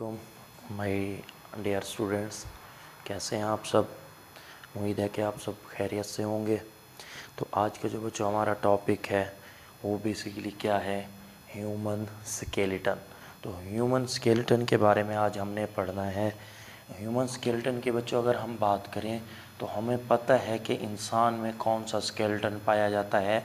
वालेकुम my dear students, कैसे हैं आप सब। उम्मीद है कि आप सब खैरियत से होंगे। तो आज का जो बच्चों हमारा टॉपिक है वो बेसिकली क्या है, ह्यूमन स्केलेटन। तो ह्यूमन स्केलेटन के बारे में आज हमने पढ़ना है। ह्यूमन स्केलेटन के बच्चों अगर हम बात करें तो हमें पता है कि इंसान में कौन सा स्केलेटन पाया जाता है,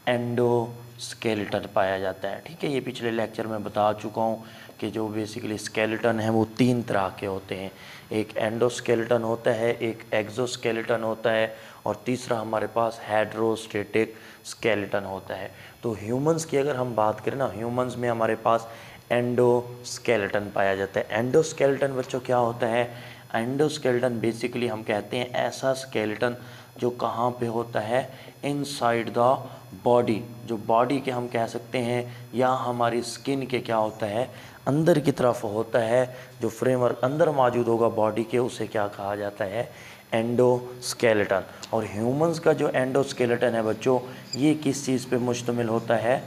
एंडोस्केलेटन पाया जाता है। ठीक है, ये पिछले लेक्चर में बता चुका हूँ कि जो बेसिकली स्केलेटन है वो 3 तरह के होते हैं। एक एंडोस्केलेटन होता है, एक एक्सोस्केलेटन होता है और तीसरा हमारे पास हेड्रोस्टेटिक स्केलेटन होता है। तो ह्यूमंस की अगर हम बात करें ना, ह्यूमंस में हमारे पास एंडोस्केलेटन पाया जाता है। एंडोस्केलेटन बच्चों क्या होता है, एंडोस्केलेटन बेसिकली हम कहते हैं ऐसा स्केलेटन जो कहाँ पे होता है, इनसाइड द बॉडी। जो बॉडी के हम कह सकते हैं या हमारी स्किन के क्या होता है, अंदर की तरफ होता है। जो फ्रेमवर्क अंदर मौजूद होगा बॉडी के, उसे क्या कहा जाता है, एंडोस्केलेटन। और ह्यूमंस का जो एंडोस्केलेटन है बच्चों, ये किस चीज़ पे मुश्तमिल होता है,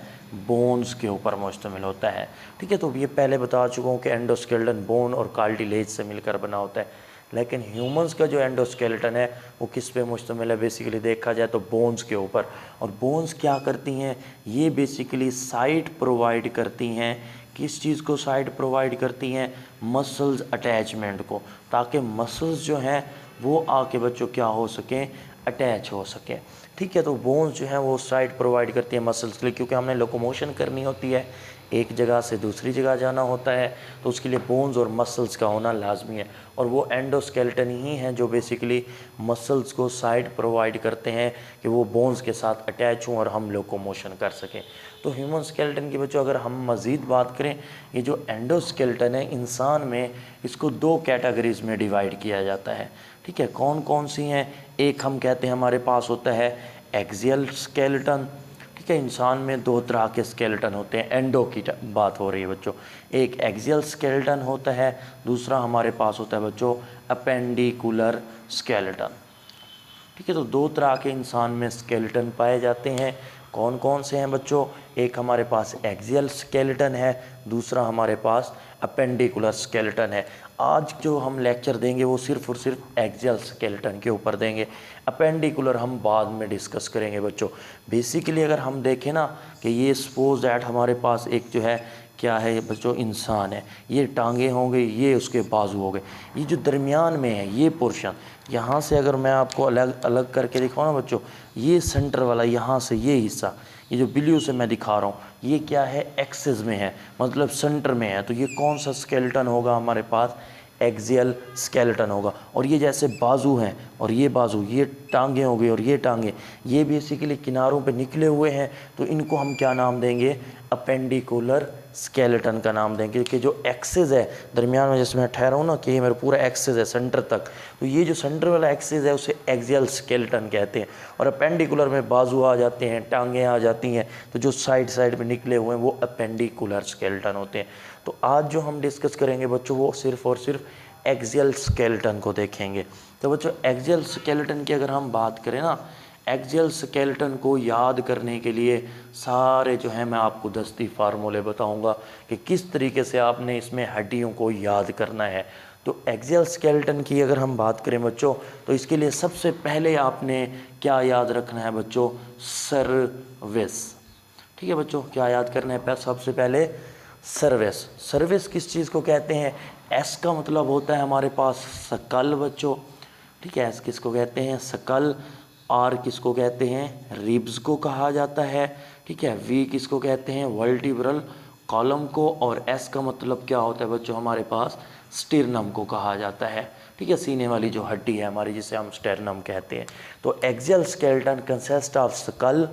बोन्स के ऊपर मुश्तमिल होता है। ठीक है, तो ये पहले बता चुका हूँ कि एंडोस्केलेटन बोन और कार्टिलेज से मिलकर बना होता है। लेकिन ह्यूमंस का जो एंडोस्केलेटन है वो किस पे मुश्तमिल है, बेसिकली देखा जाए तो बोन्स के ऊपर। और बोन्स क्या करती हैं, ये बेसिकली साइट प्रोवाइड करती हैं। किस चीज़ को साइट प्रोवाइड करती हैं, मसल्स अटैचमेंट को, ताकि मसल्स जो हैं वो आके बच्चों क्या हो सकें, अटैच हो सकें। ठीक है, तो बोन्स जो हैं वो साइट प्रोवाइड करती है मसल्स के लिए, क्योंकि हमने लोकोमोशन करनी होती है, एक जगह से दूसरी जगह जाना होता है, तो उसके लिए बोन्स और मसल्स का होना लाजमी है। और वो एंडोस्केलेटन ही हैं जो बेसिकली मसल्स को साइड प्रोवाइड करते हैं कि वो बोन्स के साथ अटैच हों और हम लोकोमोशन कर सकें। तो ह्यूमन स्केलेटन की बच्चों अगर हम मज़ीद बात करें, ये जो एंडोस्केलेटन है इंसान में, इसको 2 कैटेगरीज़ में डिवाइड किया जाता है। ठीक है, कौन कौन सी हैं, एक हम कहते हैं हमारे पास होता है एक्सियल स्केलेटन। ठीक है, इंसान में 2 तरह के स्केलेटन होते हैं, एंडो की बात हो रही है बच्चों। एक एक्सियल स्केलेटन होता है, दूसरा हमारे पास होता है बच्चों अपेंडिकुलर स्केलेटन। ठीक है, तो 2 तरह के इंसान में स्केलेटन पाए जाते हैं। कौन कौन से हैं बच्चों, एक हमारे पास एक्सियल स्केलेटन है, दूसरा हमारे पास अपेंडिकुलर स्केलेटन है। आज जो हम लेक्चर देंगे वो सिर्फ और सिर्फ एक्सियल स्केलेटन के ऊपर देंगे, अपेंडिकुलर हम बाद में डिस्कस करेंगे बच्चों। बेसिकली अगर हम देखें ना कि ये सपोज दैट हमारे पास एक जो है क्या है बच्चों, इंसान है, ये टांगे होंगे, ये उसके बाजू हो गए, ये जो दरमियान में है ये पोर्शन, यहाँ से अगर मैं आपको अलग अलग करके दिखाऊँ ना बच्चों, ये सेंटर वाला यहाँ से ये हिस्सा, ये जो ब्लू से मैं दिखा रहा हूँ, ये क्या है, एक्सिस में है, मतलब सेंटर में है। तो ये कौन सा स्केलेटन होगा हमारे पास, एक्सियल स्केलेटन होगा। और ये जैसे बाजू हैं और ये बाजू, ये टांगे हो गई और ये टांगे, ये बेसिकली किनारों पे निकले हुए हैं, तो इनको हम क्या नाम देंगे, अपेंडिकुलर स्केलेटन का नाम देंगे। कि जो एक्सिस है दरमियान में, जैसे मैं ठहरा हूँ ना कि ये मेरा पूरा एक्सिस है सेंटर तक, तो ये जो सेंटर वाला एक्सिस है उसे एक्सियल स्केलेटन कहते हैं। और अपेंडिकुलर में बाजू आ जाते हैं, टांगें आ जाती हैं, तो जो साइड साइड में निकले हुए हैं वो अपेंडिकुलर स्केलेटन होते हैं। तो आज जो हम डिस्कस करेंगे बच्चों वो सिर्फ और सिर्फ एक्सियल स्केलेटन को देखेंगे। तो बच्चों एक्सियल स्केलेटन की अगर हम बात करें ना, एक्सियल स्केलेटन को याद करने के लिए सारे जो है मैं आपको दस्ती फार्मूले बताऊंगा कि किस तरीके से आपने इसमें हड्डियों को याद करना है। तो एक्सियल स्केलेटन की अगर हम बात करें बच्चों, तो इसके लिए सबसे पहले आपने क्या याद रखना है बच्चों, सर्विस। ठीक है बच्चों, क्या याद करना है, सबसे पहले सर्विस। सर्विस किस चीज़ को कहते हैं, एस का मतलब होता है हमारे पास सकल बच्चों। ठीक है, एस किसको कहते हैं, सकल। आर किसको कहते हैं, रिब्स को कहा जाता है। ठीक है, वी किसको कहते हैं, वर्टिब्रल कॉलम को। और एस का मतलब क्या होता है बच्चों, हमारे पास स्टिरनम को कहा जाता है। ठीक है, सीने वाली जो हड्डी है हमारी, जिसे हम स्टेरनम कहते हैं। तो axial skeleton consist of skull,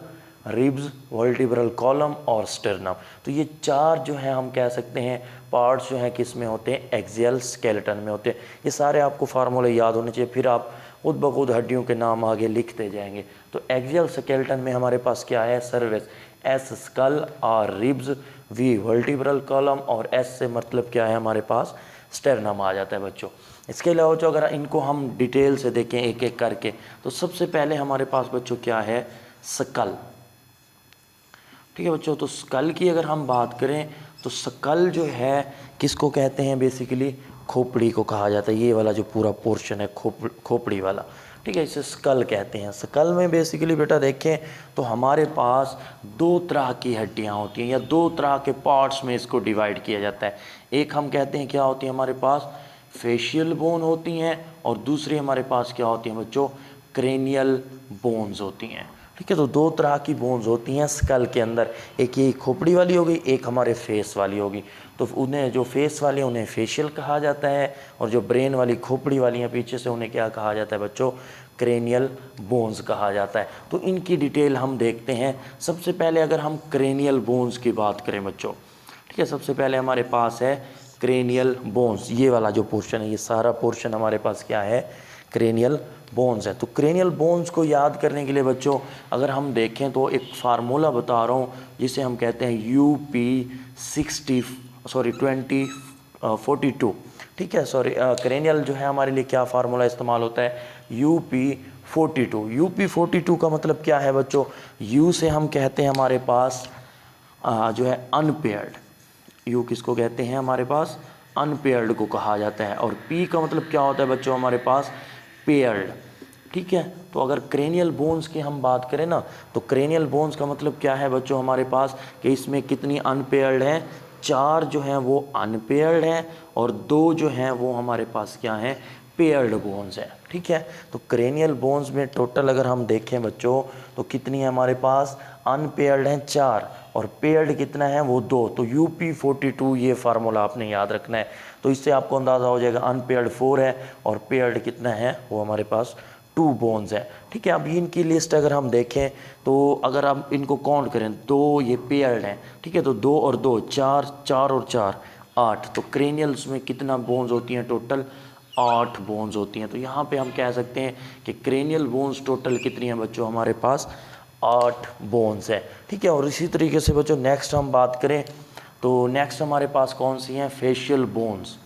ribs, vertebral column और स्टर्नम। तो ये 4 जो हैं हम कह सकते हैं पार्ट्स जो हैं किस में होते हैं, एक्सियल स्केलेटन में होते हैं। ये सारे आपको फार्मूले याद होने चाहिए, फिर आप खुद ब खुद हड्डियों के नाम आगे लिखते जाएंगे। तो एक्सियल स्केलेटन में हमारे पास क्या है, service, S skull, R ribs, V vertebral column और एस से मतलब क्या है हमारे पास, स्टेरनम आ जाता है बच्चों। इसके अलावा जो अगर इनको हम डिटेल से देखें एक एक करके, तो सबसे पहले हमारे पास बच्चों क्या है, स्कल। ठीक है बच्चों, तो स्कल की अगर हम बात करें, तो स्कल जो है किसको कहते हैं, बेसिकली खोपड़ी को कहा जाता है। ये वाला जो पूरा पोर्शन है खोपड़ी वाला, ठीक है, इसे स्कल कहते हैं। स्कल में बेसिकली बेटा देखें तो हमारे पास दो तरह की हड्डियां होती हैं, या दो तरह के पार्ट्स में इसको डिवाइड किया जाता है। एक हम कहते हैं क्या होती है हमारे पास, फेशियल बोन होती हैं, और दूसरी हमारे पास क्या होती हैं बच्चों, क्रेनियल बोन्स होती हैं। ठीक है, तो दो तरह की बोन्स होती हैं स्कल के अंदर, एक ये खोपड़ी वाली हो गई, एक हमारे फेस वाली होगी। तो उन्हें जो फेस वाली उन्हें फेशियल कहा जाता है, और जो ब्रेन वाली खोपड़ी वाली हैं पीछे से उन्हें क्या कहा जाता है बच्चों, क्रेनियल बोन्स कहा जाता है। तो इनकी डिटेल हम देखते हैं। सबसे पहले अगर हम क्रेनियल बोन्स की बात करें बच्चों, ठीक है, सबसे पहले हमारे पास है क्रेनियल बोन्स। ये वाला जो पोर्शन है, ये सारा पोर्शन हमारे पास क्या है, क्रेनियल बोन्स है। तो क्रेनियल बोन्स को याद करने के लिए बच्चों अगर हम देखें तो एक फार्मूला बता रहा हूँ जिसे हम कहते हैं UP42, ठीक है, सॉरी, क्रेनियल जो है हमारे लिए क्या फार्मूला इस्तेमाल होता है, UP42। UP42 का मतलब क्या है बच्चों, U से हम कहते हैं हमारे पास जो है अनपेयर्ड, U किसको कहते हैं हमारे पास, अनपेयर्ड को कहा जाता है, और P का मतलब क्या होता है बच्चों हमारे पास, पेयर्ड। ठीक है, तो अगर क्रेनियल बोन्स की हम बात करें ना, तो क्रेनियल बोन्स का मतलब क्या है बच्चों हमारे पास, कि इसमें कितनी अनपेयर्ड हैं, 4 जो हैं वो अनपेयर्ड हैं, और 2 जो हैं वो हमारे पास क्या हैं, पेयर्ड बोन्स है। ठीक है, तो क्रेनियल बोन्स में टोटल अगर हम देखें बच्चों तो कितनी है हमारे पास, अनपेयर्ड हैं 4, और पेयर्ड कितना है वो 2। तो UP42 ये फार्मूला आपने याद रखना है। तो इससे आपको अंदाज़ा हो जाएगा अनपेयर्ड 4 है, और पेयर्ड कितना है वो हमारे पास 2 बोन्स है। ठीक है, अब इनकी लिस्ट अगर हम देखें तो अगर आप इनको काउंट करें, 2 ये पेयर्ड हैं, ठीक है, तो 2 और 2 4, 4 और 4 8। तो क्रेनियल्स में कितना बोन्स होती हैं, टोटल 8 बोन्स होती हैं। तो यहाँ पे हम कह सकते हैं कि क्रेनियल बोन्स टोटल कितनी हैं बच्चों, हमारे पास 8 बोन्स है। ठीक है, और इसी तरीके से बच्चों नेक्स्ट हम बात करें तो नेक्स्ट हमारे पास कौन सी हैं, फेशियल बोन्स।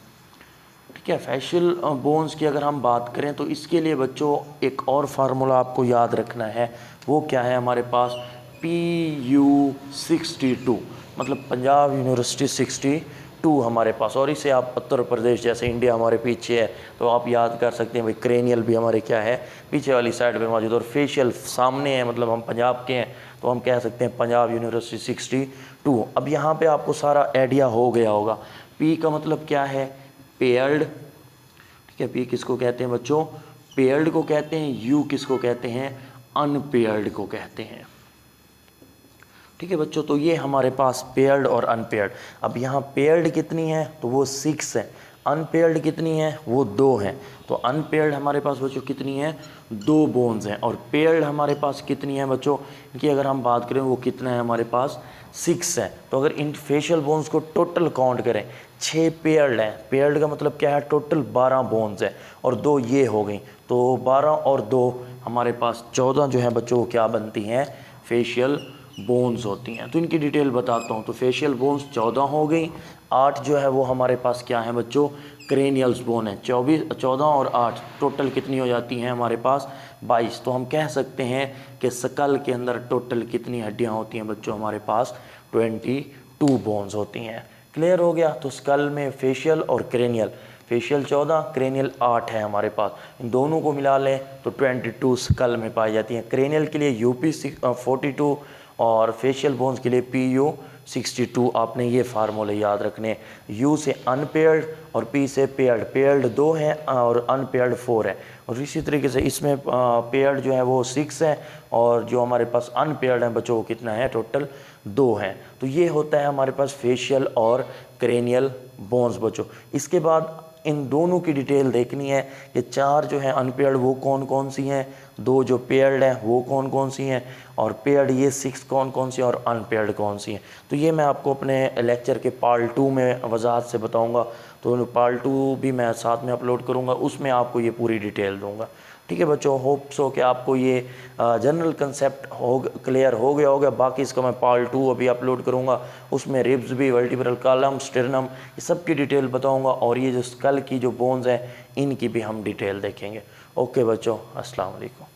ठीक है, फेशियल बोन्स की अगर हम बात करें तो इसके लिए बच्चों एक और फार्मूला आपको याद रखना है, वो क्या है हमारे पास, PU62, मतलब पंजाब यूनिवर्सिटी 62 हमारे पास। और इसे आप उत्तर प्रदेश, जैसे इंडिया हमारे पीछे है तो आप याद कर सकते हैं भाई, क्रेनियल भी हमारे क्या है, पीछे वाली साइड पे मौजूद, और फेशियल सामने है, मतलब हम पंजाब के हैं तो हम कह सकते हैं पंजाब यूनिवर्सिटी 62। अब यहाँ पे आपको सारा आइडिया हो गया होगा। P का मतलब क्या है, पेयर्ड। ठीक है, P किसको कहते हैं बच्चों, पेयर्ड को कहते हैं। U किसको कहते हैं, अनपेयर्ड को कहते हैं। ठीक है बच्चों, तो ये हमारे पास पेयर्ड और अनपेयर्ड। अब यहाँ पेयर्ड कितनी है तो वो 6 है, अनपेयर्ड कितनी है वो 2 हैं। तो अनपेयर्ड हमारे पास बच्चों कितनी है, 2 बोन्स हैं, और पेयर्ड हमारे पास कितनी है बच्चों, इनकी अगर हम बात करें वो कितना है हमारे पास, 6 है। तो अगर इन फेशियल बोन्स को टोटल काउंट करें, 6 पेयर्ड हैं, पेयर्ड का मतलब क्या है, टोटल 12 बोन्स है, और 2 ये हो गई, तो 12 और 2 हमारे पास 14 जो है बच्चों वो क्या बनती हैं, फेशियल बोन्स होती हैं। तो इनकी डिटेल बताता हूँ। तो फेशियल बोन्स 14 हो गई, 8 जो है वो हमारे पास क्या है बच्चों, क्रेनियल्स बोन है। 14 और 8 टोटल कितनी हो जाती हैं हमारे पास, 22। तो हम कह सकते हैं कि स्कल के अंदर टोटल कितनी हड्डियाँ होती हैं बच्चों, हमारे पास 22 बोन्स होती हैं। क्लियर हो गया। तो स्कल में फेशियल और क्रेनियल, फेशियल 14, क्रेनियल 8 है हमारे पास, इन दोनों को मिला लें तो 22 स्कल में पाई जाती हैं। क्रेनियल के लिए UP42 और फेशियल बोन्स के लिए PU62। आपने ये फार्मूले याद रखने, U से अनपेयर्ड और P से पेयर्ड। पेयर्ड 2 हैं और अनपेयर्ड 4 है, और इसी तरीके से इसमें पेयर्ड जो है वो 6 है, और जो हमारे पास अनपेयर्ड हैं बच्चों वो कितना है, टोटल 2 हैं। तो ये होता है हमारे पास फेशियल और क्रेनियल बोन्स बच्चों। इसके बाद इन दोनों की डिटेल देखनी है कि 4 जो है अनपेयर्ड वो कौन कौन सी हैं, 2 जो पेयर्ड हैं वो कौन कौन सी हैं, और पेयर्ड ये 6 कौन कौन सी और अनपेयर्ड कौन सी हैं। तो ये मैं आपको अपने लेक्चर के पार्ट 2 में वजाहत से बताऊंगा। तो पार्ट 2 भी मैं साथ में अपलोड करूंगा, उसमें आपको ये पूरी डिटेल दूंगा। ठीक है बच्चों, होप सो कि आपको ये जनरल कंसेप्ट क्लियर हो गया होगा। बाकी इसका मैं पार्ट 2 अभी अपलोड करूंगा, उसमें रिब्स भी, वर्टिब्रल कॉलम, स्टर्नम, ये सब की डिटेल बताऊंगा, और ये जो स्कल की जो बोन्स हैं इनकी भी हम डिटेल देखेंगे। ओके बच्चों, अस्सलाम वालेकुम।